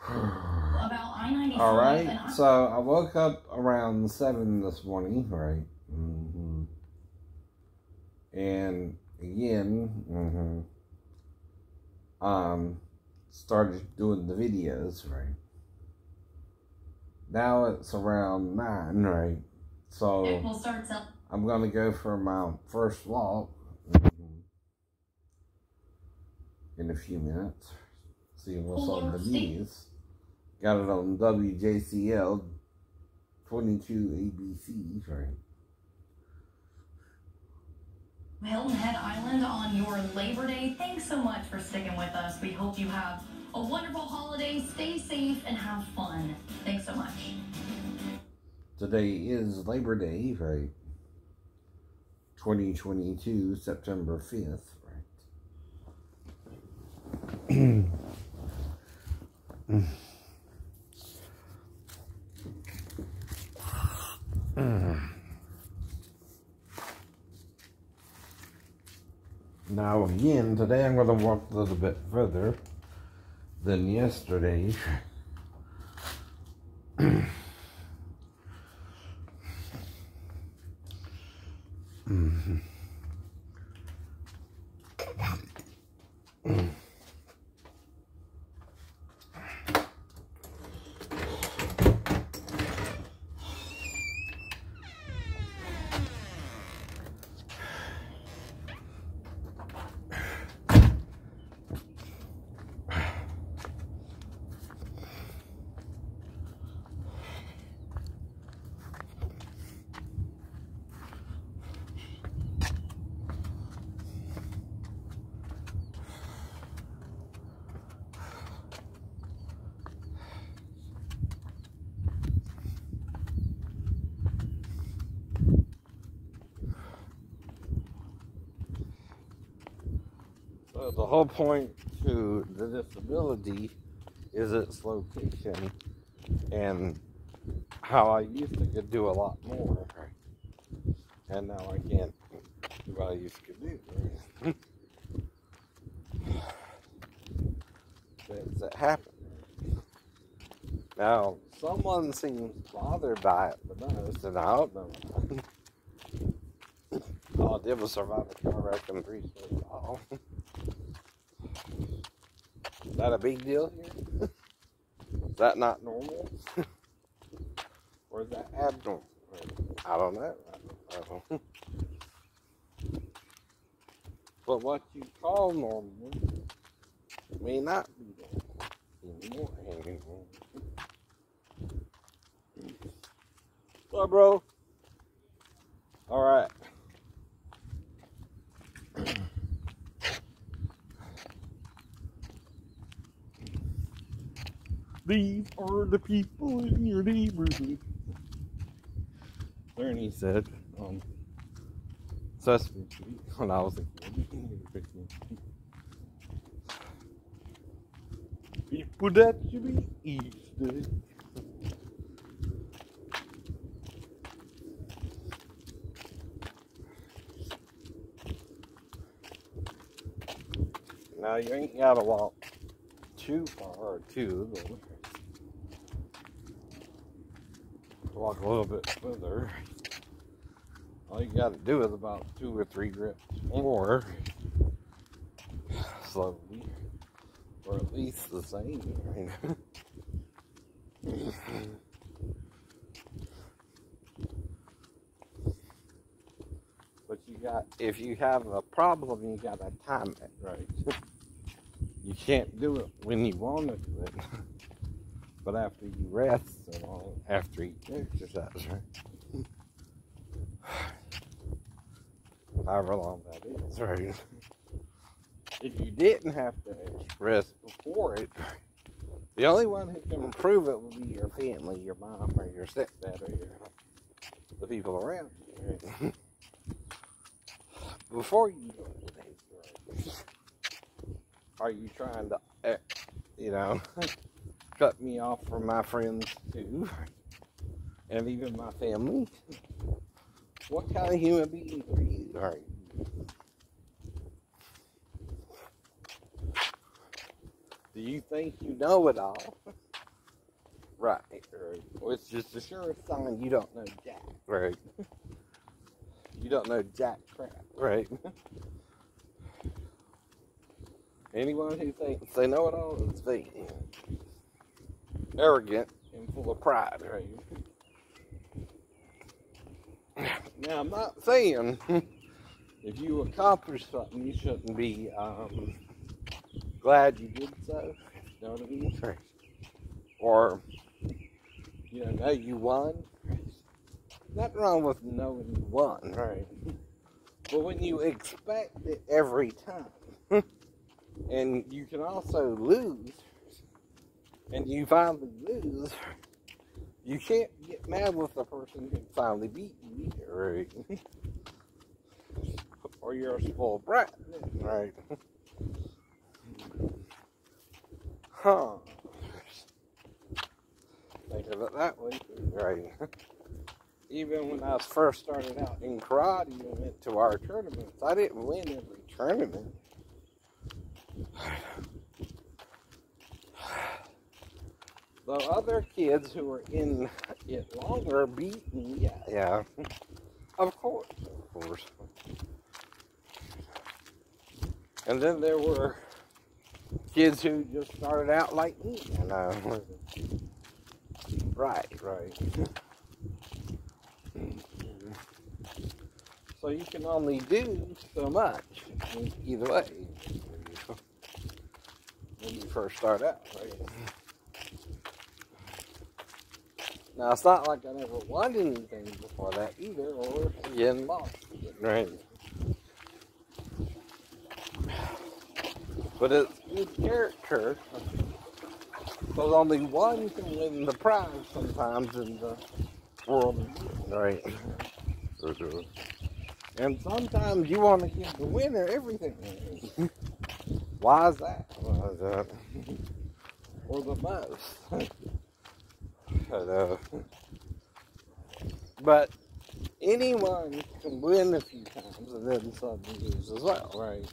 About I-95. Alright, so I woke up around 7 this morning, right? And again, started doing the videos, right? Now it's around 9, right? So We'll start I'm gonna go for my first walk in a few minutes. See what's on the news. Got it on WJCL 22 ABC, right? Hilton Head Island on your Labor Day. Thanks so much for sticking with us. We hope you have a wonderful holiday. Stay safe and have fun. Thanks so much. Today is Labor Day, right? 2022, September 5th, right? Now again, today I'm going to walk a little bit further than yesterday. So the whole point to the disability is its location and how I used to do a lot more, and now I can't do what I used to do. Things that happen. Now, someone seems bothered by it the most, and I don't know. All I did was survive a car wreck and 3 story fall. Is that a big deal here? Is that not normal? Or is that abnormal? I don't know. I don't know. But what you call normal may not be normal anymore. So, bro. Alright. These are the people in your neighborhood. Ernie said on Sesame Street when I was a kid. People that should be Easter. Now you ain't gotta walk too far too. Walk a little bit further. All you gotta do is about 2 or 3 grips more slowly, or at least the same, right? But if you have a problem, you gotta time it right. You can't do it when you want to do it, but after you rest so long, after you exercise, right? However long that is, right? If you didn't have to rest before it, the only one who can improve it would be your family, your mom or your stepdad or the people around you, right? Before you go to things, right? Are you trying to, cut me off from my friends too, and even my family? What kind of human being are you? Are you? Do you think you know it all? Right, right. Well, it's just the surest sign you don't know jack, right? You don't know jack crap, right? Anyone who thinks they know it all is vain, arrogant, and full of pride, right? Now, I'm not saying if you accomplish something, you shouldn't be glad you did so. You know what I mean? Right. Or, know you won. Nothing wrong with knowing you won, right? But when you expect it every time, and you can also lose, and you finally lose, you can't get mad with the person who finally beat you either, right? Or you're a spoiled brat, right? Huh. Think of it that way, right? Even when I first started out in karate and went to our tournaments, I didn't win every tournament. The other kids who were in it longer beat me, yeah. Of course. And then there were kids who just started out like me, Right. So you can only do so much either way when you first start out, right? Now, it's not like I never won anything before that either, or again lost again, right? But it's good character, because only one can win the prize sometimes in the world, right? And sometimes you want to give the winner everything. Why is that? Or the most. But anyone can win a few times and then suddenly lose as well, right?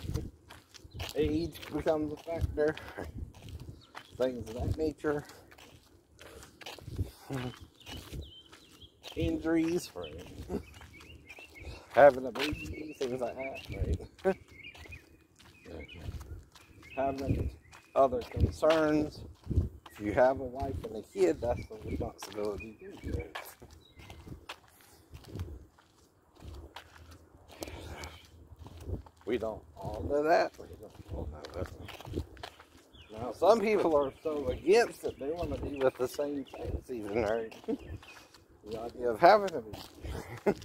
Age becomes a factor. Things of that nature. Injuries, right? Having a baby, things like that, right? Having other concerns. If you have a wife and a kid, that's the responsibility too, right? We don't all know that. We don't all know that. Now, some people are so against it, they want to be with the same sex even, right? The idea of having a baby.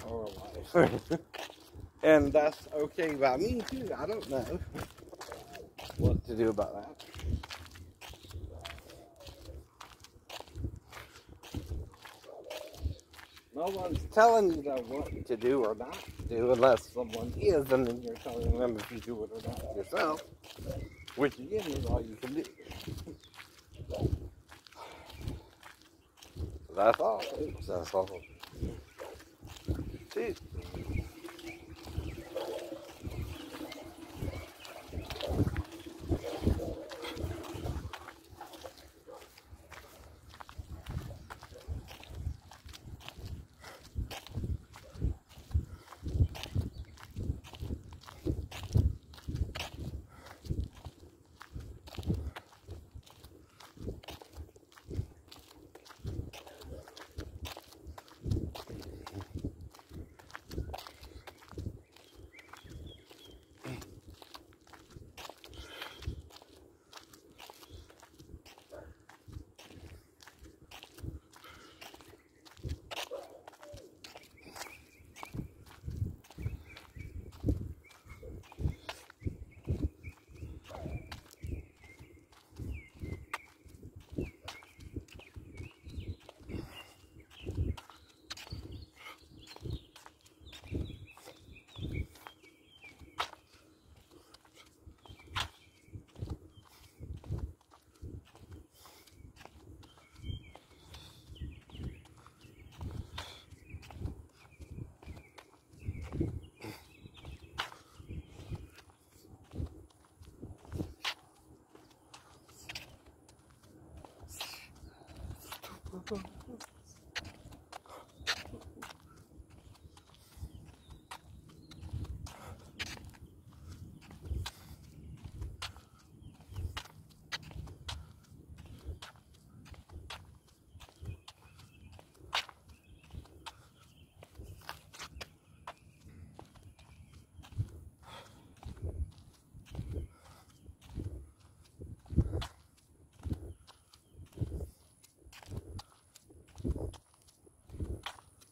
Or a wife. And that's okay by me, too. I don't know what to do about that. No one's telling you though what to do or not to do unless someone is, and then you're telling them if you do it or not yourself, which again is all you can do. That's all. That's all. See?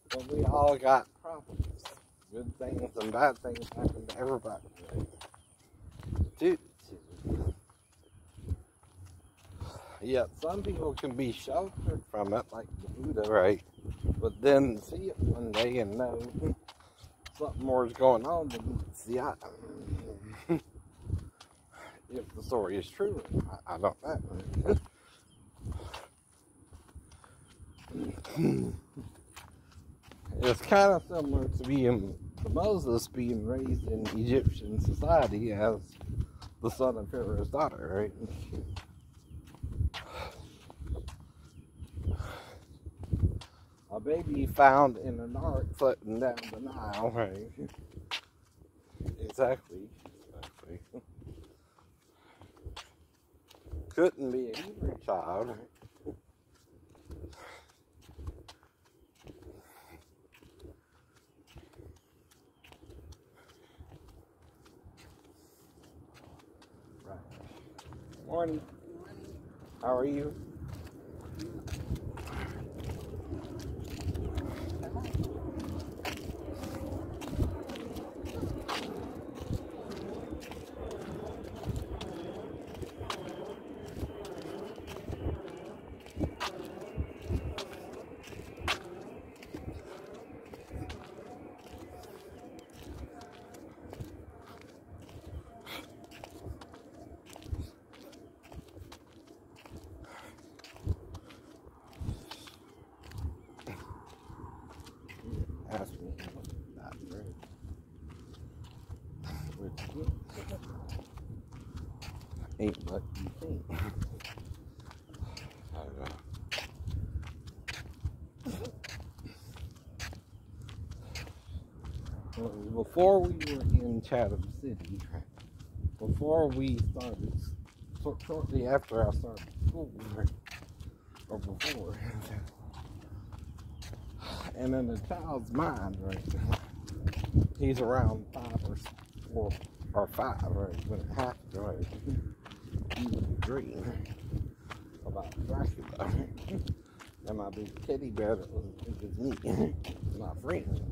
But we all got problems. Good things and bad things happen to everybody. Dude. Yeah, some people can be sheltered from it, like the Buddha, right? But then see it one day and know something more is going on than see I. If the story is true, I don't know. It's kind of similar to Moses being raised in Egyptian society as the son of Pharaoh's daughter, right? A baby found in an ark floating down the Nile, right? Exactly. Couldn't be a Hebrew child. Right. Morning. How are you? Ask me that, right? Which ain't what you think. I don't know. Well, before we were in Chatham City, before we started, shortly after I started school, or before, and in a child's mind, right, he's around 5 or 4 or 5, right, when it happened, right, he would dream about Dracula, and my big teddy bear that was as big as me, my friend.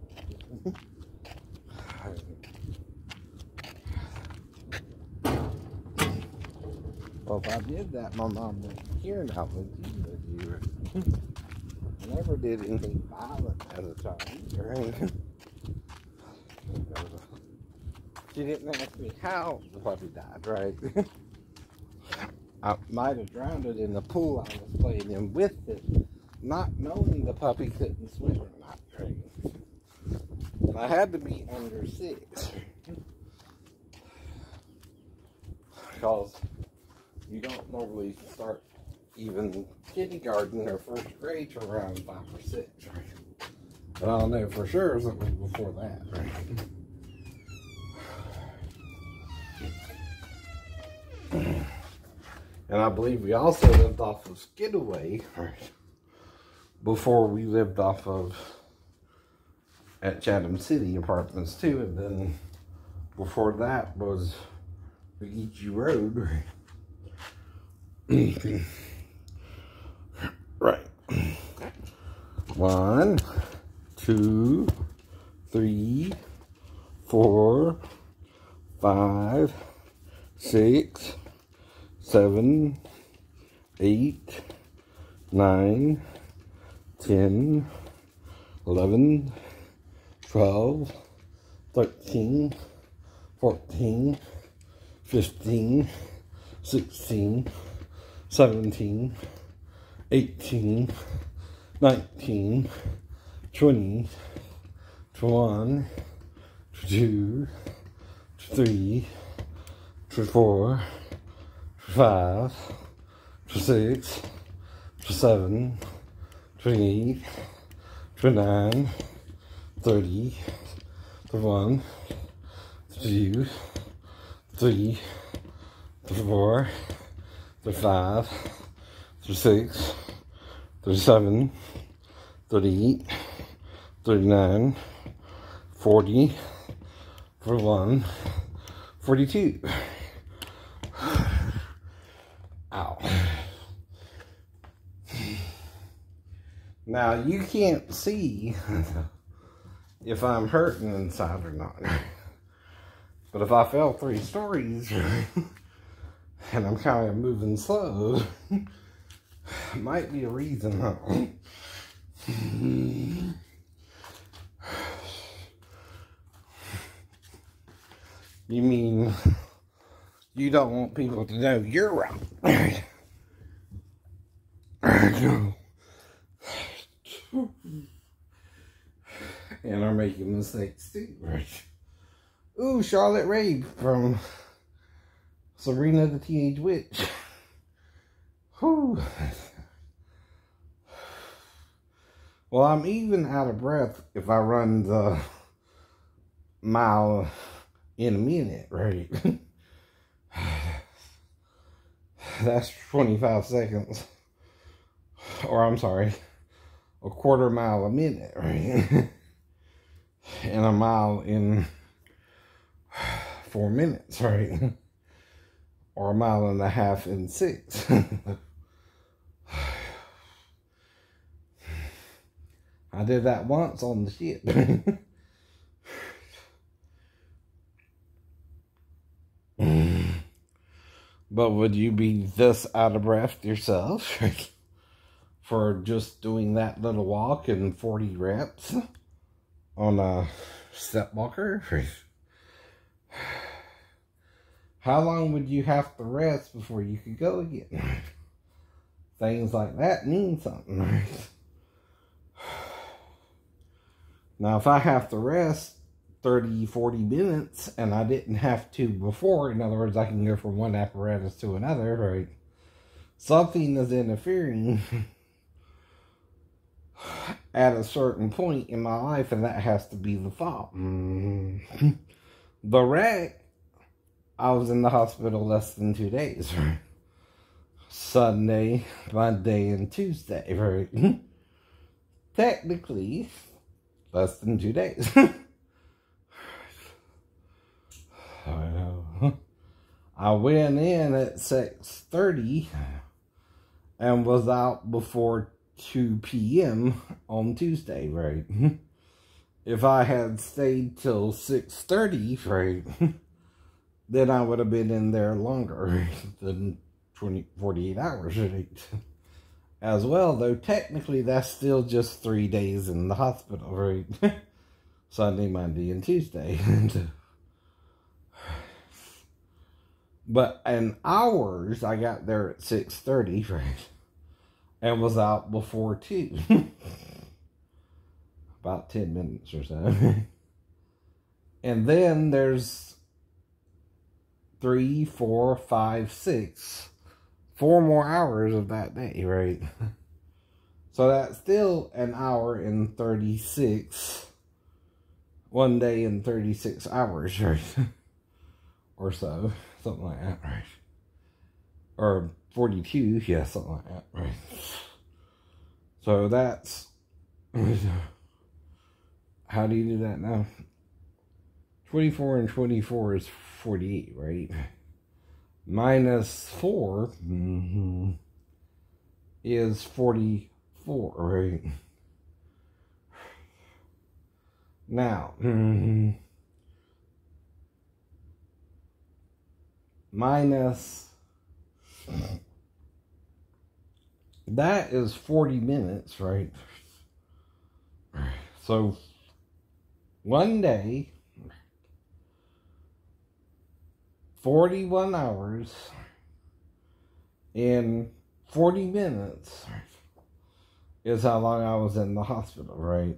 Well, if I did that, my mom wouldn't hear now, would you? I never did anything violent as a child either. She didn't ask me how the puppy died, right? I might have drowned it in the pool I was playing in with it, not knowing the puppy couldn't swim or not, right? I had to be under 6. Because you don't normally start even kindergarten or first grade till around 5 or 6, right? But I'll know for sure it was before that, right? And I believe we also lived off of Skidaway, right? Before we lived off of at Chatham City Apartments too, and then before that was Luigi Road, right? 1, 2, 3, 4, 5, 6, 7, 8, 9, 10, 11, 12, 13, 14, 15, 16, 17, 18, 19, 20, 21, 22, 23, 24, 25, 26, 27, 28, 29, 30, 31, 32, 33, 34, 35, 36, 37, 38, 39, 40, 41, 42. Ow. Now, you can't see if I'm hurting inside or not. But if I fell 3 stories and I'm kind of moving slow, might be a reason, huh? You mean you don't want people to know you're right? And are making mistakes too, right? Ooh, Charlotte Rae from Sabrina the Teenage Witch. Whew. Well, I'm even out of breath if I run the mile in a minute, right? That's 25 seconds. Or, I'm sorry, a quarter mile a minute, right? And a mile in 4 minutes, right? Or a mile and a half in 6. I did that once on the ship. But would you be this out of breath yourself for just doing that little walk and 40 reps on a step walker? How long would you have to rest before you could go again? Things like that mean something, right? Now, if I have to rest 30, 40 minutes, and I didn't have to before, in other words, I can go from one apparatus to another, right? Something is interfering at a certain point in my life, and that has to be the fault. The wreck, I was in the hospital less than 2 days, right? Sunday, Monday, and Tuesday, right? Technically, less than 2 days. I know. I went in at 6:30 and was out before 2 p.m. on Tuesday, right? If I had stayed till 6:30, right, then I would have been in there longer than 48 hours, right? As well, though, technically that's still just 3 days in the hospital, right? Sunday, Monday, and Tuesday. But in hours, I got there at 6:30, right? And was out before 2. About 10 minutes or so. And then there's 3, 4, 5, 6. 4 more hours of that day, right? So that's still an hour and 36. 1 day and 36 hours, right? Or so. Something like that, right? Or 42, yeah, something like that, right? So that's... How do you do that now? 24 and 24 is 48, right? Minus 4 is 44, right? Now, minus, that is 40 minutes, right? So, 1 day, 41 hours, and 40 minutes is how long I was in the hospital, right?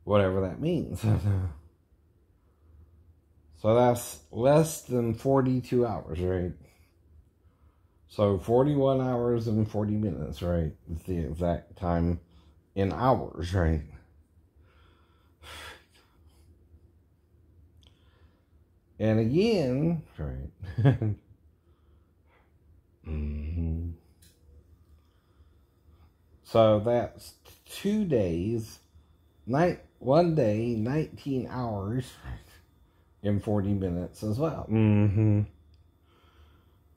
Whatever that means. So that's less than 42 hours, right? So 41 hours and 40 minutes, right? It's the exact time in hours, right? And again, right? So that's 2 days, 1 day, 19 hours, and 40 minutes as well.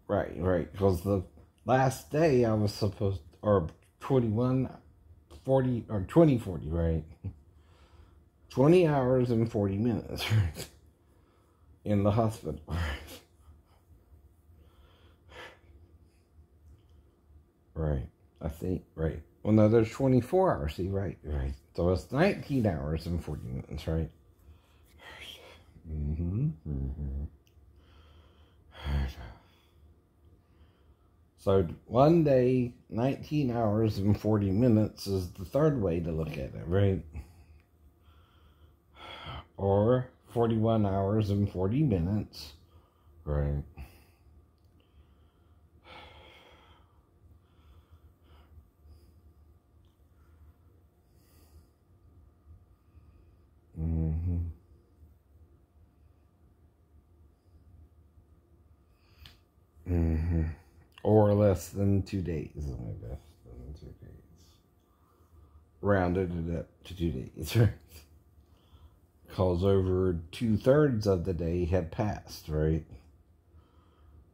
Right. Because the last day I was supposed, or 2040, right? 20 hours and 40 minutes, right? In the hospital, right? I think, right. Well, no, there's 24 hours, see, right. So it's 19 hours and 40 minutes, right? So 1 day, 19 hours and 40 minutes is the third way to look at it, right? Or 41 hours and 40 minutes, right? Or less than 2 days, I guess. Less than 2 days. Rounded it up to 2 days, right? Because over 2/3 of the day had passed, right?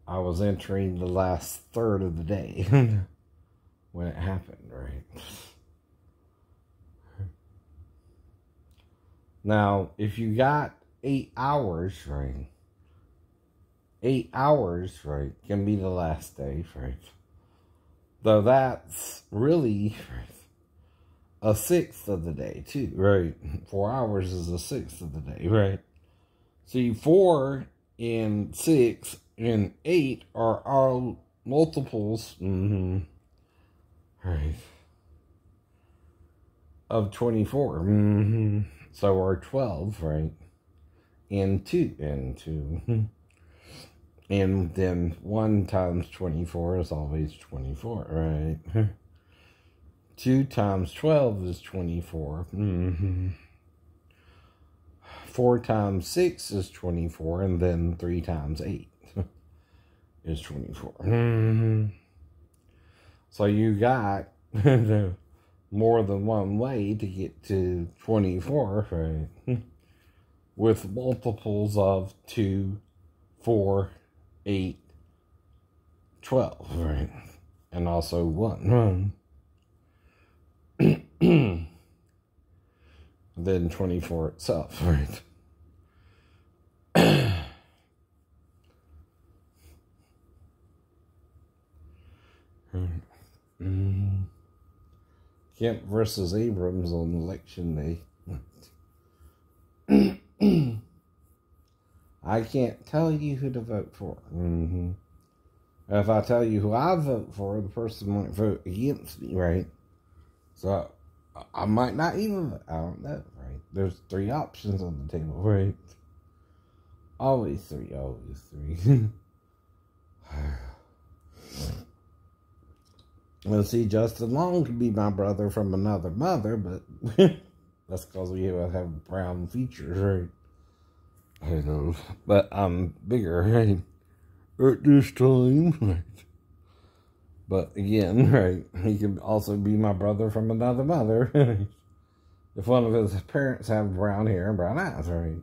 I was entering the last third of the day when it happened, right? Now, if you got 8 hours, right? 8 hours, right, can be the last day, right? Though that's really a sixth of the day, too, right? 4 hours is a sixth of the day, right? See, 4 and 6 and 8 are all multiples, right, of 24, So are 12, right? And 2, and then 1 times 24 is always 24, right? 2 times 12 is 24. 4 times 6 is 24, and then 3 times 8 is 24. So you got more than one way to get to 24, right? With multiples of 2, 4, 8, 12, right? And also 1. Then 24 itself, right? Kemp versus Abrams on election day. I can't tell you who to vote for. If I tell you who I vote for, the person might vote against me, right? So I might not even vote. I don't know, right? There's 3 options on the table, right? Always 3. Well, see, Justin Long could be my brother from another mother, but that's because we have brown features, right? I know, but I'm bigger, right? At this time, right? But again, right, he could also be my brother from another mother. If one of his parents have brown hair and brown eyes, right?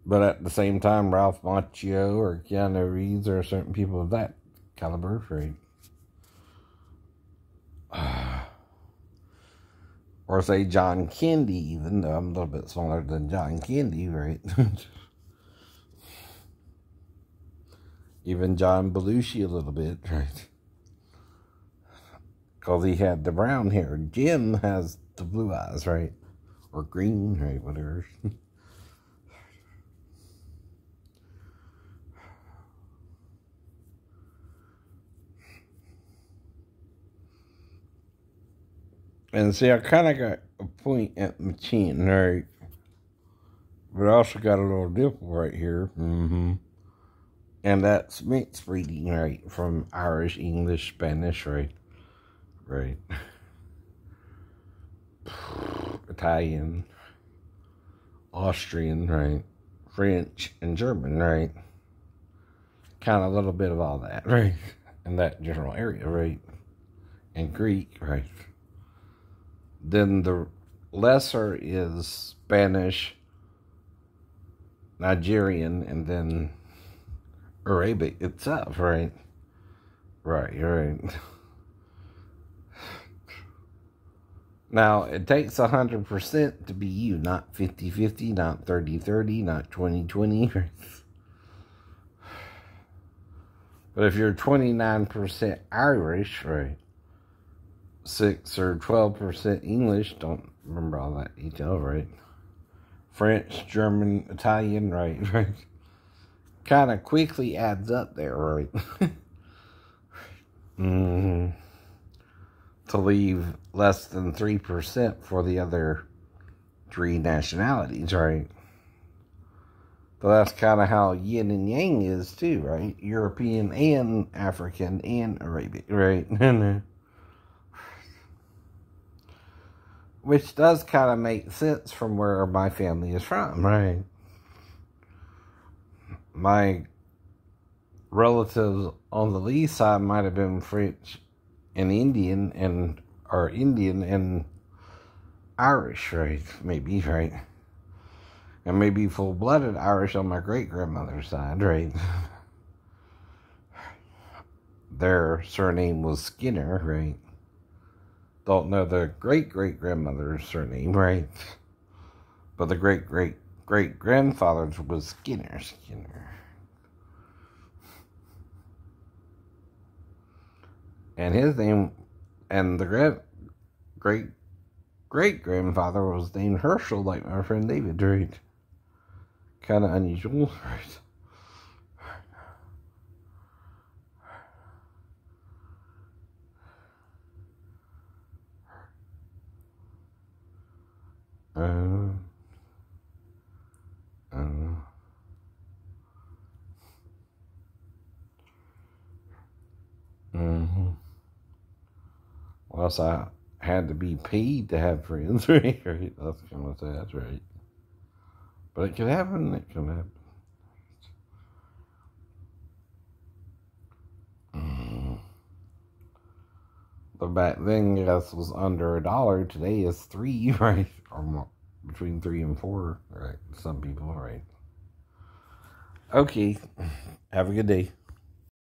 But at the same time, Ralph Macchio or Keanu Reeves or certain people of that caliber, right? Or say John Candy, even though I'm a little bit smaller than John Candy, right? Even John Belushi a little bit, right? Because he had the brown hair. Jim has the blue eyes, right? Or green, right? Whatever. And see, I kind of got a point at my chin, right? But I also got a little dimple right here. And that's mixed breeding, right? From Irish, English, Spanish, right? Right. Italian, Austrian, right? French and German, right? Kind of a little bit of all that, right? In that general area, right? And Greek, right? Then the lesser is Spanish, Nigerian, and then Arabic itself, right? Right. Now, it takes 100% to be you, not 50-50, not 30-30, not 20-20. But if you're 29% Irish, right, 6 or 12% English, don't remember all that detail, right? French, German, Italian, right? Kind of quickly adds up there, right? To leave less than 3% for the other 3 nationalities, right? So that's kind of how yin and yang is too, right? European and African and Arabic, right? Which does kind of make sense from where my family is from, right? My relatives on the Lee side might have been French and Indian and Irish, right? Maybe, right? And maybe full-blooded Irish on my great-grandmother's side, right? Their surname was Skinner, right? Don't know the great-great-grandmother's surname, right? But the great-great-great-grandfather's was Skinner. And his name, and the great-grandfather was named Herschel, like my friend David, right? Kind of unusual, right? Unless I had to be paid to have friends, right? That's kind of sad, right? But it can happen. It can happen. But back then, gas was under $1. Today is $3, right? Or more, between 3 and 4, right? Some people, right? Okay. Have a good day.